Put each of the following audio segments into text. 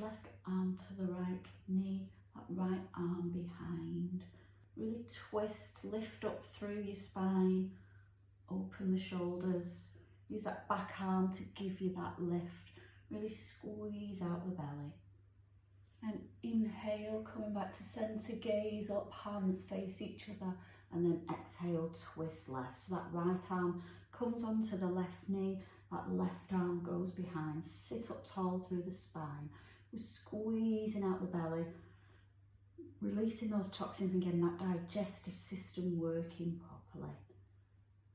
left arm to the right knee, that right arm behind. Really twist, lift up through your spine, open the shoulders. Use that back arm to give you that lift. Really squeeze out the belly. And inhale, coming back to centre, gaze up, hands face each other, and then exhale, twist left. So that right arm comes onto the left knee, that left arm goes behind. Sit up tall through the spine. We're squeezing out the belly, releasing those toxins and getting that digestive system working properly.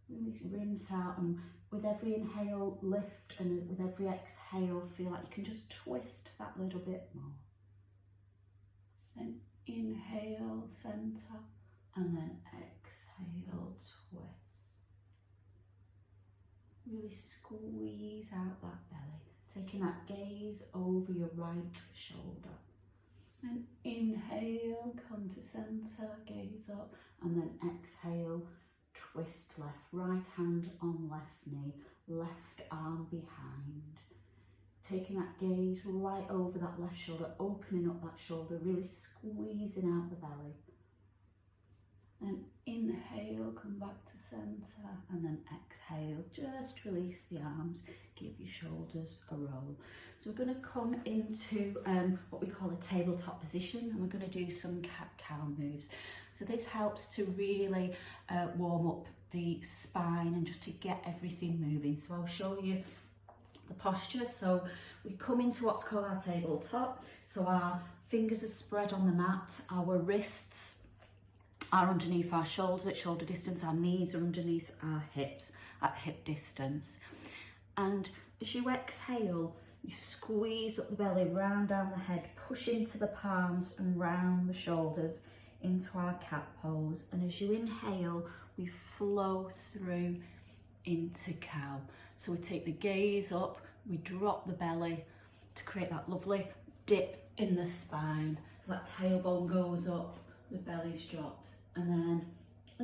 Really rinse out, and with every inhale, lift, and with every exhale, feel like you can just twist that little bit more. Then inhale, centre, and then exhale, twist. Really squeeze out that belly, taking that gaze over your right shoulder. Then inhale, come to centre, gaze up, and then exhale, twist left, right hand on left knee, left arm behind. Taking that gaze right over that left shoulder, opening up that shoulder, really squeezing out the belly. Then inhale, come back to centre, and then exhale, just release the arms, give your shoulders a roll. So we're going to come into what we call a tabletop position, and we're going to do some cat-cow moves. So this helps to really warm up the spine and just to get everything moving. So I'll show you the posture. So we come into what's called our tabletop. So our fingers are spread on the mat, our wrists are underneath our shoulders at shoulder distance, our knees are underneath our hips at hip distance. And as you exhale, you squeeze up the belly, round down the head, push into the palms and round the shoulders into our cat pose. And as you inhale, we flow through into cow. So we take the gaze up, we drop the belly to create that lovely dip in the spine. So that tailbone goes up, the belly's dropped. And then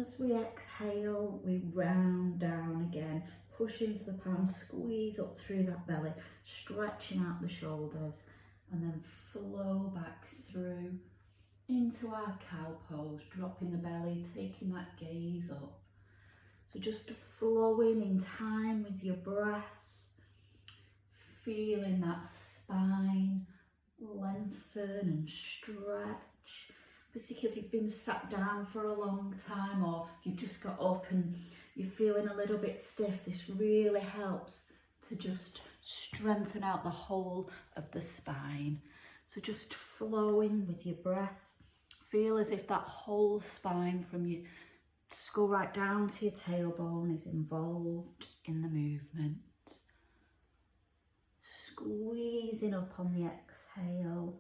as we exhale, we round down again, push into the palms, squeeze up through that belly, stretching out the shoulders, and then flow back through into our cow pose, dropping the belly, taking that gaze up. So just flowing in time with your breath, feeling that spine lengthen and stretch. Particularly if you've been sat down for a long time, or you've just got up and you're feeling a little bit stiff, this really helps to just strengthen out the whole of the spine. So just flowing with your breath, feel as if that whole spine from your skull right down to your tailbone is involved in the movement. Squeezing up on the exhale.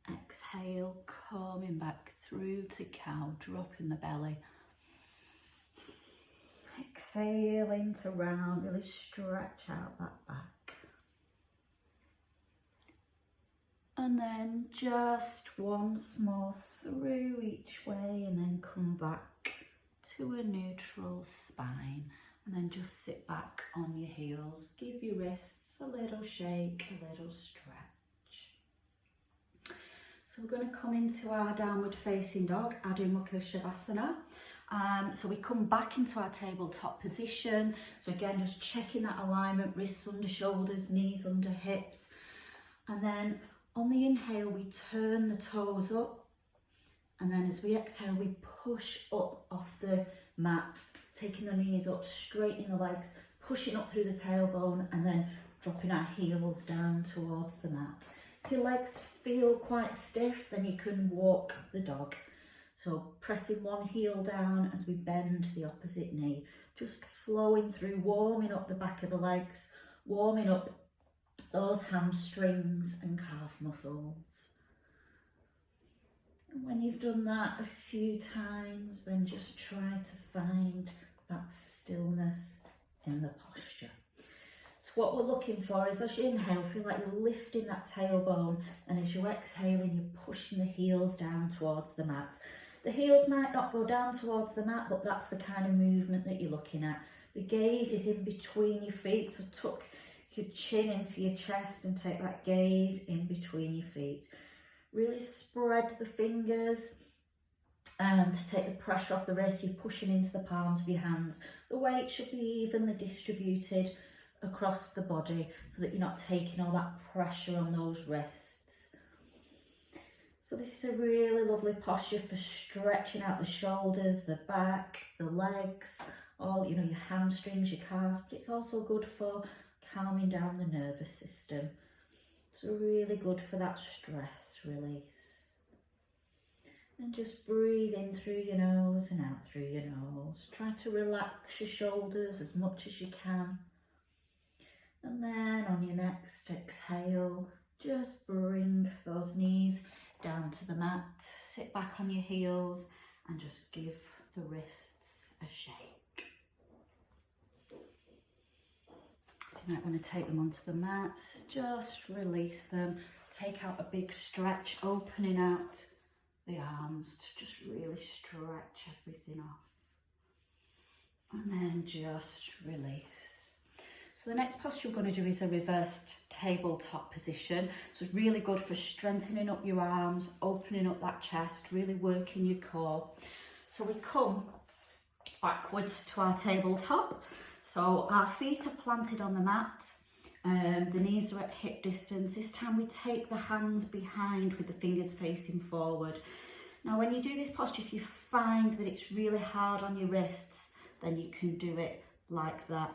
Exhale, coming back through to cow, dropping the belly. Exhaling to round, really stretch out that back. And then just once more through each way, and then come back to a neutral spine. And then just sit back on your heels. Give your wrists a little shake, a little stretch. So we're going to come into our downward facing dog, Adho Mukha Shavasana. So we come back into our tabletop position. So again, just checking that alignment, wrists under shoulders, knees under hips. And then on the inhale, we turn the toes up. And then as we exhale, we push up off the mat, taking the knees up, straightening the legs, pushing up through the tailbone, and then dropping our heels down towards the mat. If your legs feel quite stiff, then you can walk the dog. So pressing one heel down as we bend the opposite knee, just flowing through, warming up the back of the legs, warming up those hamstrings and calf muscles. And when you've done that a few times, then just try to find that stillness in the posture. So what we're looking for is, as you inhale, feel like you're lifting that tailbone, and as you're exhaling, you're pushing the heels down towards the mat. The heels might not go down towards the mat, but that's the kind of movement that you're looking at. The gaze is in between your feet, so tuck your chin into your chest and take that gaze in between your feet. Really spread the fingers to take the pressure off the wrist. You're pushing into the palms of your hands. The weight should be evenly distributed across the body so that you're not taking all that pressure on those wrists. So this is a really lovely posture for stretching out the shoulders, the back, the legs, all, you know, your hamstrings, your calves, but it's also good for calming down the nervous system. So really good for that stress release. And just breathe in through your nose and out through your nose. Try to relax your shoulders as much as you can. And then on your next exhale, just bring those knees down to the mat. Sit back on your heels and just give the wrists a shake. So you might want to take them onto the mat. Just release them. Take out a big stretch, opening out the arms to just really stretch everything off. And then just release. So the next posture we're going to do is a reversed tabletop position. So it's really good for strengthening up your arms, opening up that chest, really working your core. So we come backwards to our tabletop. So our feet are planted on the mat. The knees are at hip distance. This time we take the hands behind with the fingers facing forward. Now when you do this posture, if you find that it's really hard on your wrists, then you can do it like that.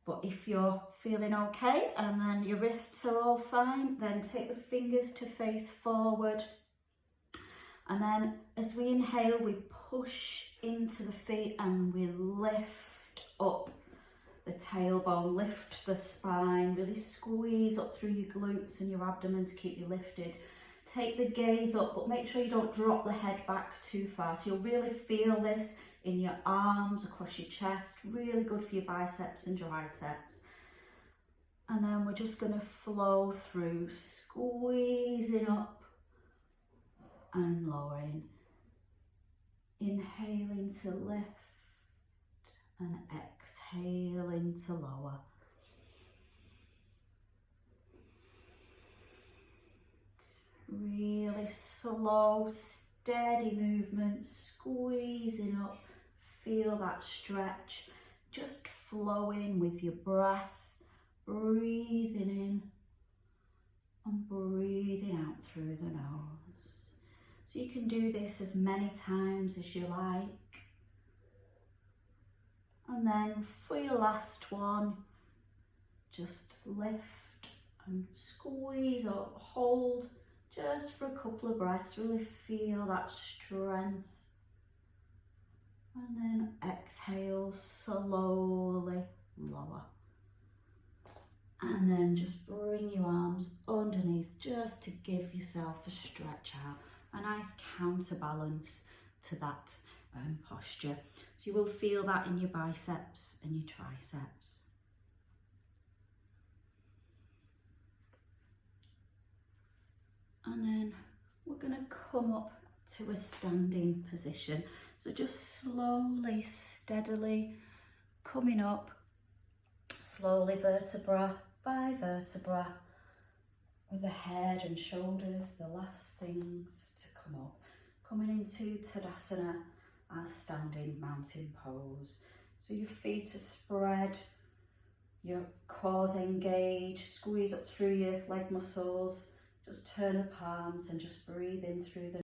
But if you're feeling okay and then your wrists are all fine, then take the fingers to face forward. And then as we inhale, we push into the feet and we lift up the tailbone, lift the spine, really squeeze up through your glutes and your abdomen to keep you lifted. Take the gaze up, but make sure you don't drop the head back too far. So you'll really feel this in your arms, across your chest, really good for your biceps and triceps. And then we're just going to flow through, squeezing up and lowering. Inhaling to lift and exhaling to lower. Really slow, steady movement, squeezing up. Feel that stretch, just flowing with your breath, breathing in and breathing out through the nose. So you can do this as many times as you like. And then for your last one, just lift and squeeze up, hold just for a couple of breaths, really feel that strength. And then exhale, slowly lower. And then just bring your arms underneath just to give yourself a stretch out, a nice counterbalance to that posture. So you will feel that in your biceps and your triceps. And then we're going to come up to a standing position. So just slowly, steadily coming up, slowly vertebra by vertebra, with the head and shoulders, the last things to come up. Coming into Tadasana, our standing mountain pose. So your feet are spread, your core's engaged, squeeze up through your leg muscles, just turn the palms and just breathe in through the